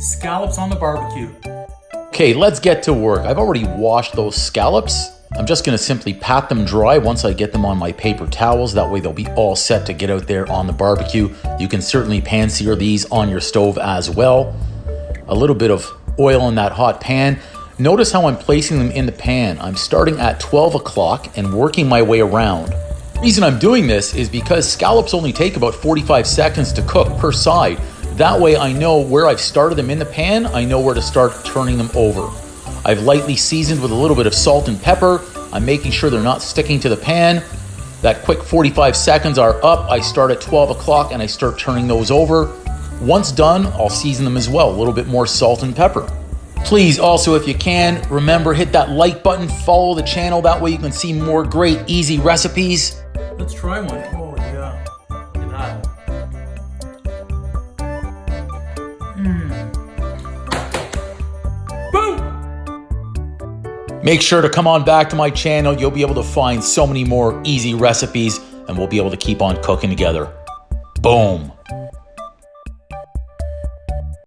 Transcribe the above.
Scallops on the barbecue. Okay, let's get to work. I've already washed those scallops. I'm just gonna simply pat them dry once I get them on my paper towels. That way they'll be all set to get out there on the barbecue. You can certainly pan sear these on your stove as well. A little bit of oil in that hot pan. Notice how I'm placing them in the pan. I'm starting at 12 o'clock and working my way around. The reason I'm doing this is because scallops only take about 45 seconds to cook per side. That way I know where I've started them in the pan, I know where to start turning them over. I've lightly seasoned with a little bit of salt and pepper. I'm making sure they're not sticking to the pan. That quick 45 seconds are up. I start at 12 o'clock and I start turning those over. Once done, I'll season them as well, a little bit more salt and pepper. Please also, if you can, remember, hit that like button, follow the channel. That way you can see more great, easy recipes. Let's try one. Oh yeah, look at that. Boom! Make sure to come on back to my channel. You'll be able to find so many more easy recipes and we'll be able to keep on cooking together. Boom.